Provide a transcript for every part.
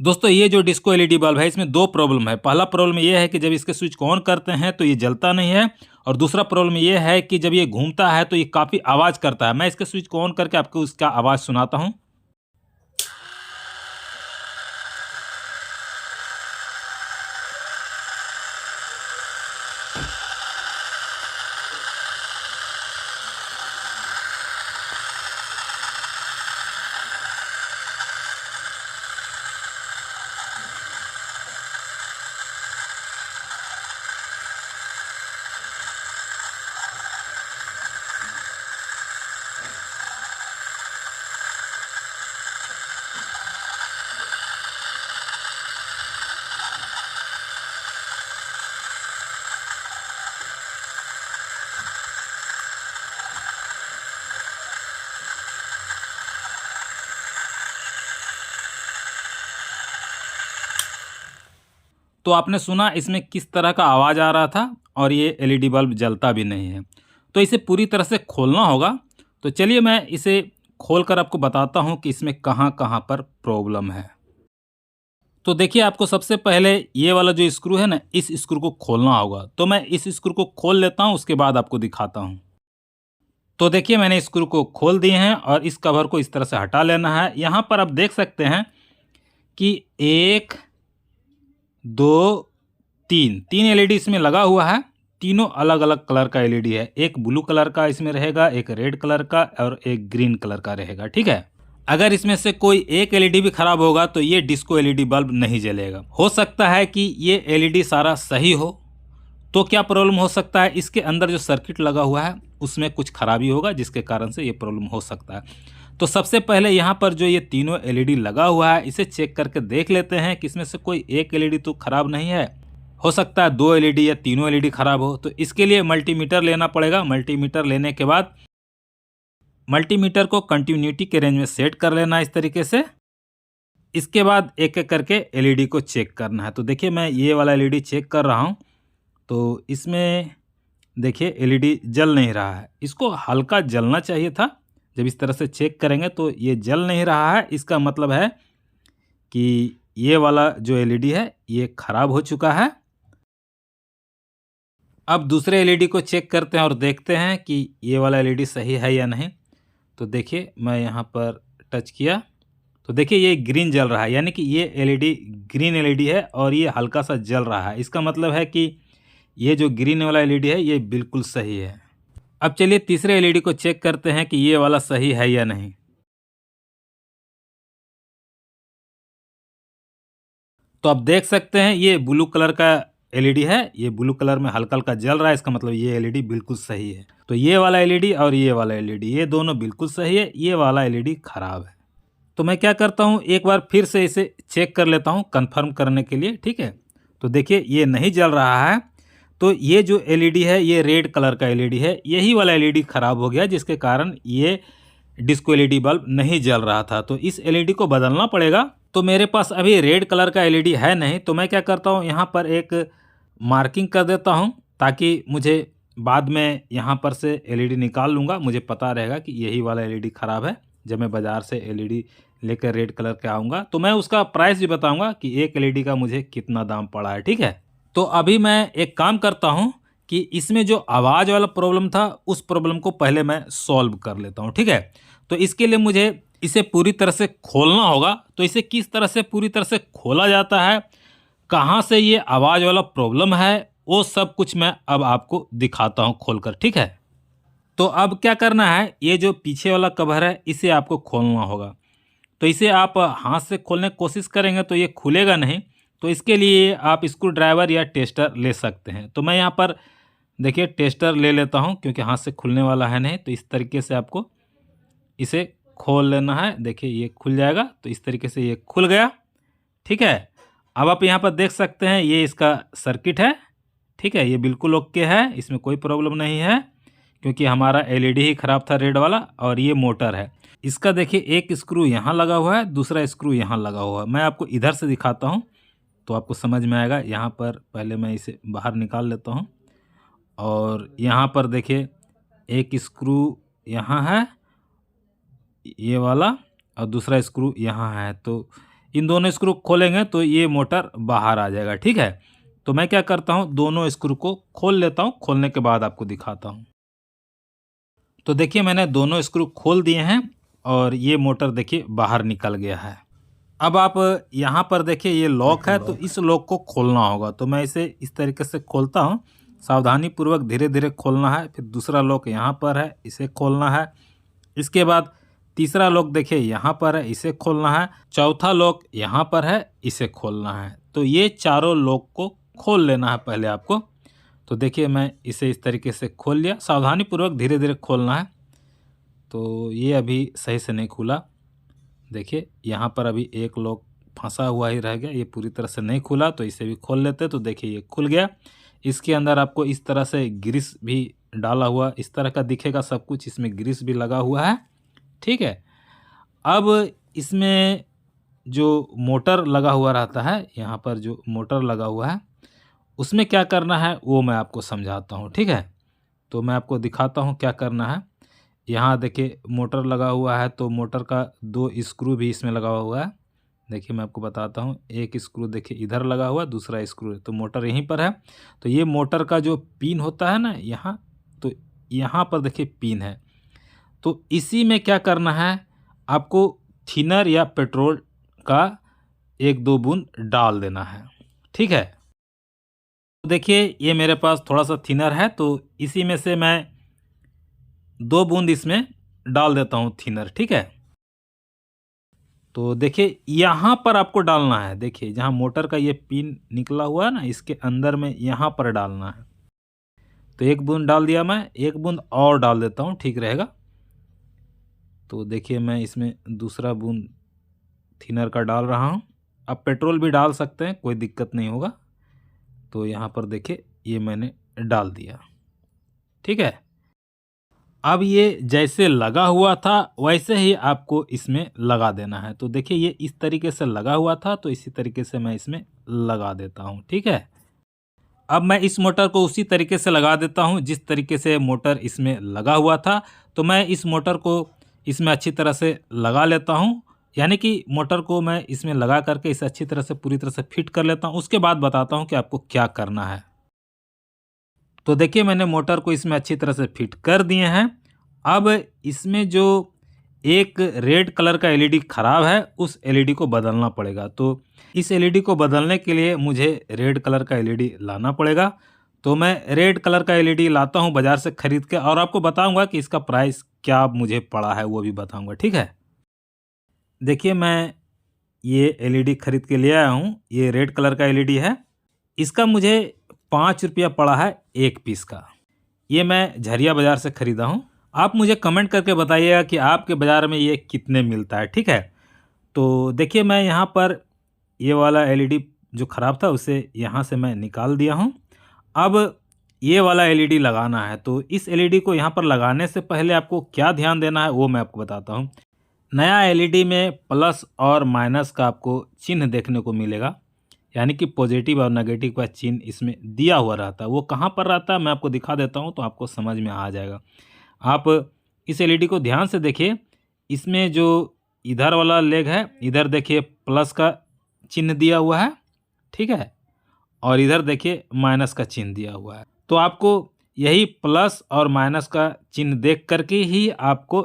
दोस्तों ये जो डिस्को एलईडी बल्ब है इसमें दो प्रॉब्लम है। पहला प्रॉब्लम ये है कि जब इसके स्विच को ऑन करते हैं तो ये जलता नहीं है, और दूसरा प्रॉब्लम ये है कि जब ये घूमता है तो ये काफ़ी आवाज़ करता है। मैं इसके स्विच को ऑन करके आपको उसका आवाज़ सुनाता हूँ। तो आपने सुना इसमें किस तरह का आवाज़ आ रहा था, और ये एलईडी बल्ब जलता भी नहीं है। तो इसे पूरी तरह से खोलना होगा। तो चलिए मैं इसे खोलकर आपको बताता हूँ कि इसमें कहाँ कहाँ पर प्रॉब्लम है। तो देखिए आपको सबसे पहले ये वाला जो स्क्रू है ना, इस स्क्रू को खोलना होगा। तो मैं इस स्क्रू को खोल लेता हूँ, उसके बाद आपको दिखाता हूँ। तो देखिए मैंने स्क्रू को खोल दिए हैं और इस कवर को इस तरह से हटा लेना है। यहाँ पर आप देख सकते हैं कि एक, दो, तीन तीन एलईडी इसमें लगा हुआ है। तीनों अलग अलग कलर का एलईडी है। एक ब्लू कलर का इसमें रहेगा, एक रेड कलर का और एक ग्रीन कलर का रहेगा। ठीक है, अगर इसमें से कोई एक एलईडी भी खराब होगा तो ये डिस्को एलईडी बल्ब नहीं जलेगा। हो सकता है कि ये एलईडी सारा सही हो। तो क्या प्रॉब्लम हो सकता है, इसके अंदर जो सर्किट लगा हुआ है उसमें कुछ खराबी होगा, जिसके कारण से ये प्रॉब्लम हो सकता है। तो सबसे पहले यहाँ पर जो ये तीनों एलईडी लगा हुआ है इसे चेक करके देख लेते हैं कि इसमें से कोई एक एलईडी तो खराब नहीं है। हो सकता है दो एलईडी या तीनों एलईडी खराब हो। तो इसके लिए मल्टीमीटर लेना पड़ेगा। मल्टीमीटर लेने के बाद मल्टीमीटर को कंटिन्यूटी के रेंज में सेट कर लेना इस तरीके से। इसके बाद एक एक करके एलईडी को चेक करना है। तो देखिए मैं ये वाला एलईडी चेक कर रहा हूँ। तो इसमें देखिए एलईडी जल नहीं रहा है। इसको हल्का जलना चाहिए था। जब इस तरह से चेक करेंगे तो ये जल नहीं रहा है, इसका मतलब है कि ये वाला जो एलईडी है ये खराब हो चुका है। अब दूसरे एलईडी को चेक करते हैं और देखते हैं कि ये वाला एलईडी सही है या नहीं। तो देखिए मैं यहाँ पर टच किया तो देखिए ये ग्रीन जल रहा है, यानी कि ये एलईडी ग्रीन एलईडी है और ये हल्का सा जल रहा है। इसका मतलब है कि ये जो ग्रीन वाला एलईडी है ये बिल्कुल सही है। अब चलिए तीसरे एलईडी को चेक करते हैं कि ये वाला सही है या नहीं। तो आप देख सकते हैं ये ब्लू कलर का एलईडी है। ये ब्लू कलर में हल्का हल्का जल रहा है, इसका मतलब ये एलईडी बिल्कुल सही है। तो ये वाला एलईडी और ये वाला एलईडी ये दोनों बिल्कुल सही है, ये वाला एलईडी खराब है। तो मैं क्या करता हूँ, एक बार फिर से इसे चेक कर लेता हूँ कंफर्म करने के लिए। ठीक है, तो देखिए ये नहीं जल रहा है। तो ये जो एलईडी है ये रेड कलर का एलईडी है, यही वाला एलईडी खराब हो गया, जिसके कारण ये डिस्को एलईडी बल्ब नहीं जल रहा था। तो इस एलईडी को बदलना पड़ेगा। तो मेरे पास अभी रेड कलर का एलईडी है नहीं, तो मैं क्या करता हूँ यहाँ पर एक मार्किंग कर देता हूँ, ताकि मुझे बाद में यहाँ पर से एलईडी निकाल लूँगा, मुझे पता रहेगा कि यही वाला एलईडी ख़राब है। जब मैं बाज़ार से एलईडी लेकर रेड कलर के आऊँगा तो मैं उसका प्राइस भी बताऊँगा कि एक एलईडी का मुझे कितना दाम पड़ा है। ठीक है, तो अभी मैं एक काम करता हूँ कि इसमें जो आवाज़ वाला प्रॉब्लम था उस प्रॉब्लम को पहले मैं सॉल्व कर लेता हूँ। ठीक है, तो इसके लिए मुझे इसे पूरी तरह से खोलना होगा। तो इसे किस तरह से पूरी तरह से खोला जाता है, कहाँ से ये आवाज़ वाला प्रॉब्लम है, वो सब कुछ मैं अब आपको दिखाता हूँ खोलकर। ठीक है, तो अब क्या करना है, ये जो पीछे वाला कवर है इसे आपको खोलना होगा। तो इसे आप हाथ से खोलने की कोशिश करेंगे तो ये खुलेगा नहीं। तो इसके लिए आप स्क्रू ड्राइवर या टेस्टर ले सकते हैं। तो मैं यहाँ पर देखिए टेस्टर ले लेता हूँ, क्योंकि हाथ से खुलने वाला है नहीं। तो इस तरीके से आपको इसे खोल लेना है। देखिए ये खुल जाएगा। तो इस तरीके से ये खुल गया। ठीक है, अब आप यहाँ पर देख सकते हैं ये इसका सर्किट है। ठीक है, ये बिल्कुल ओके है, इसमें कोई प्रॉब्लम नहीं है, क्योंकि हमारा एलईडी ही ख़राब था रेड वाला। और ये मोटर है, इसका देखिए एक स्क्रू यहाँ लगा हुआ है, दूसरा स्क्रू यहाँ लगा हुआ है। मैं आपको इधर से दिखाता हूँ तो आपको समझ में आएगा। यहाँ पर पहले मैं इसे बाहर निकाल लेता हूँ, और यहाँ पर देखिए एक स्क्रू यहाँ है ये वाला, और दूसरा स्क्रू यहाँ है। तो इन दोनों स्क्रू खोलेंगे तो ये मोटर बाहर आ जाएगा, ठीक है। तो मैं क्या करता हूँ, दोनों स्क्रू को खोल लेता हूँ, खोलने के बाद आपको दिखाता हूँ। तो देखिए मैंने दोनों स्क्रू खोल दिए हैं और ये मोटर देखिए बाहर निकल गया है। अब आप यहाँ पर देखिए ये लॉक है, तो इस लॉक को खोलना होगा। तो मैं इसे इस तरीके से खोलता हूँ, सावधानी पूर्वक धीरे धीरे खोलना है। फिर दूसरा लॉक यहाँ पर है, इसे खोलना है। इसके बाद तीसरा लॉक देखिए यहाँ पर है, इसे खोलना है। चौथा लॉक यहाँ पर है, इसे खोलना है। तो ये चारों लॉक को खोल लेना है पहले आपको। तो देखिए मैं इसे इस तरीके से खोल लिया, सावधानी पूर्वक धीरे धीरे खोलना है। तो ये अभी सही से नहीं खुला, देखिए यहाँ पर अभी एक लॉक फंसा हुआ ही रह गया, ये पूरी तरह से नहीं खुला। तो इसे भी खोल लेते, तो देखिए ये खुल गया। इसके अंदर आपको इस तरह से ग्रीस भी डाला हुआ इस तरह का दिखेगा, सब कुछ इसमें ग्रीस भी लगा हुआ है, ठीक है। अब इसमें जो मोटर लगा हुआ रहता है, यहाँ पर जो मोटर लगा हुआ है उसमें क्या करना है वो मैं आपको समझाता हूँ, ठीक है। तो मैं आपको दिखाता हूँ क्या करना है। यहाँ देखिए मोटर लगा हुआ है, तो मोटर का 2 स्क्रू भी इसमें लगा हुआ है। देखिए मैं आपको बताता हूँ, एक स्क्रू देखिए इधर लगा हुआ, दूसरा स्क्रू है, तो मोटर यहीं पर है। तो ये मोटर का जो पिन होता है ना यहाँ, तो यहाँ पर देखिए पिन है। तो इसी में क्या करना है, आपको थिनर या पेट्रोल का 1-2 बूंद डाल देना है, ठीक है। तो देखिए ये मेरे पास थोड़ा सा थिनर है, तो इसी में से मैं 2 बूंद इसमें डाल देता हूँ थिनर, ठीक है। तो देखिए यहाँ पर आपको डालना है, देखिए जहाँ मोटर का ये पिन निकला हुआ है ना, इसके अंदर में यहाँ पर डालना है। तो 1 बूंद डाल दिया मैं, 1 बूंद और डाल देता हूँ, ठीक रहेगा। तो देखिए मैं इसमें दूसरा बूंद थिनर का डाल रहा हूँ। आप पेट्रोल भी डाल सकते हैं, कोई दिक्कत नहीं होगा। तो यहाँ पर देखिए ये मैंने डाल दिया, ठीक है। अब ये जैसे लगा हुआ था वैसे ही आपको इसमें लगा देना है। तो देखिए ये इस तरीके से लगा हुआ था, तो इसी तरीके से मैं इसमें लगा देता हूँ, ठीक है। अब मैं इस मोटर को उसी तरीके से लगा देता हूँ जिस तरीके से मोटर इसमें लगा हुआ था। तो मैं इस मोटर को इसमें अच्छी तरह से लगा लेता हूँ, यानी कि मोटर को मैं इसमें लगा करके इसे अच्छी तरह से पूरी तरह से फिट कर लेता हूँ। उसके बाद बताता हूँ कि आपको क्या करना है। तो देखिए मैंने मोटर को इसमें अच्छी तरह से फिट कर दिए हैं। अब इसमें जो एक रेड कलर का एलईडी खराब है, उस एलईडी को बदलना पड़ेगा। तो इस एलईडी को बदलने के लिए मुझे रेड कलर का एलईडी लाना पड़ेगा। तो मैं रेड कलर का एलईडी लाता हूं बाज़ार से खरीद के, और आपको बताऊंगा कि इसका प्राइस क्या मुझे पड़ा है, वो भी बताऊंगा, ठीक है। देखिए मैं ये एलईडी खरीद के ले आया हूँ, ये रेड कलर का एलईडी है। इसका मुझे 5 रुपया पड़ा है 1 पीस का। ये मैं झरिया बाज़ार से ख़रीदा हूँ। आप मुझे कमेंट करके बताइएगा कि आपके बाज़ार में ये कितने मिलता है, ठीक है। तो देखिए मैं यहाँ पर ये वाला एलईडी जो ख़राब था उसे यहाँ से मैं निकाल दिया हूँ। अब ये वाला एलईडी लगाना है। तो इस एलईडी को यहाँ पर लगाने से पहले आपको क्या ध्यान देना है वो मैं आपको बताता हूँ। नया एलईडी में प्लस और माइनस का आपको चिन्ह देखने को मिलेगा, यानी कि पॉजिटिव और नेगेटिव का चिन्ह इसमें दिया हुआ रहता है। वो कहाँ पर रहता है मैं आपको दिखा देता हूँ, तो आपको समझ में आ जाएगा। आप इस एलईडी को ध्यान से देखिए, इसमें जो इधर वाला लेग है, इधर देखिए प्लस का चिन्ह दिया हुआ है, ठीक है, और इधर देखिए माइनस का चिन्ह दिया हुआ है। तो आपको यही प्लस और माइनस का चिन्ह देख करके ही आपको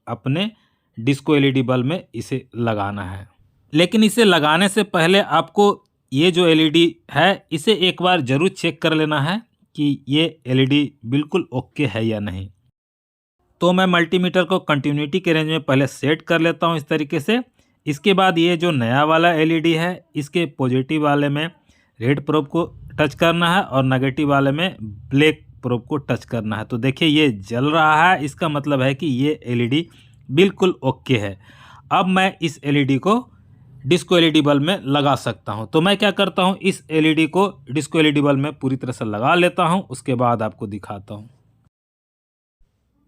अपने डिस्को एलईडी बल्ब में इसे लगाना है। लेकिन इसे लगाने से पहले आपको ये जो एलईडी है इसे एक बार ज़रूर चेक कर लेना है कि ये एलईडी बिल्कुल ओके है या नहीं। तो मैं मल्टीमीटर को कंटिन्यूटी के रेंज में पहले सेट कर लेता हूँ इस तरीके से। इसके बाद ये जो नया वाला एलईडी है इसके पॉजिटिव वाले में रेड प्रोब को टच करना है और नेगेटिव वाले में ब्लैक प्रोब को टच करना है। तो देखिए ये जल रहा है, इसका मतलब है कि ये एलईडी बिल्कुल ओके है। अब मैं इस एलईडी को डिस्को एलईडी बल्ब में लगा सकता हूं। तो मैं क्या करता हूं, इस एलईडी को डिस्को एलईडी बल्ब में पूरी तरह से लगा लेता हूं, उसके बाद आपको दिखाता हूं।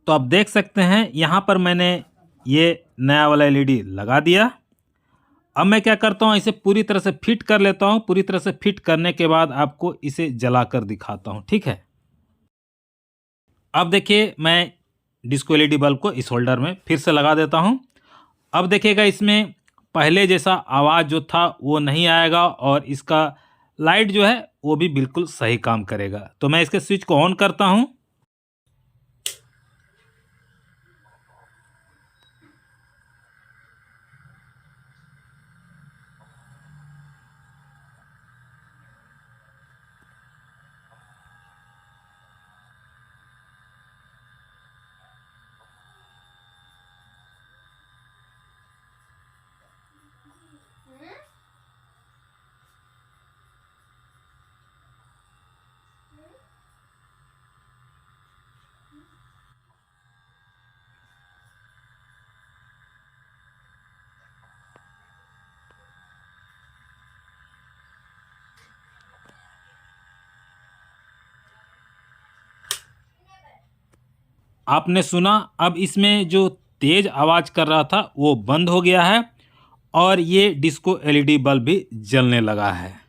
तो आप देख सकते हैं यहाँ पर मैंने ये नया वाला एलईडी लगा दिया। अब मैं क्या करता हूँ, इसे पूरी तरह से फिट कर लेता हूँ। पूरी तरह से फिट करने के बाद आपको इसे जलाकर दिखाता हूँ, ठीक है। अब देखिए मैं डिस्को एलईडी बल्ब को इस होल्डर में फिर से लगा देता हूँ। अब देखिएगा इसमें पहले जैसा आवाज़ जो था वो नहीं आएगा और इसका लाइट जो है वो भी बिल्कुल सही काम करेगा। तो मैं इसके स्विच को ऑन करता हूँ। आपने सुना, अब इसमें जो तेज आवाज़ कर रहा था वो बंद हो गया है और ये डिस्को एलईडी बल्ब भी जलने लगा है।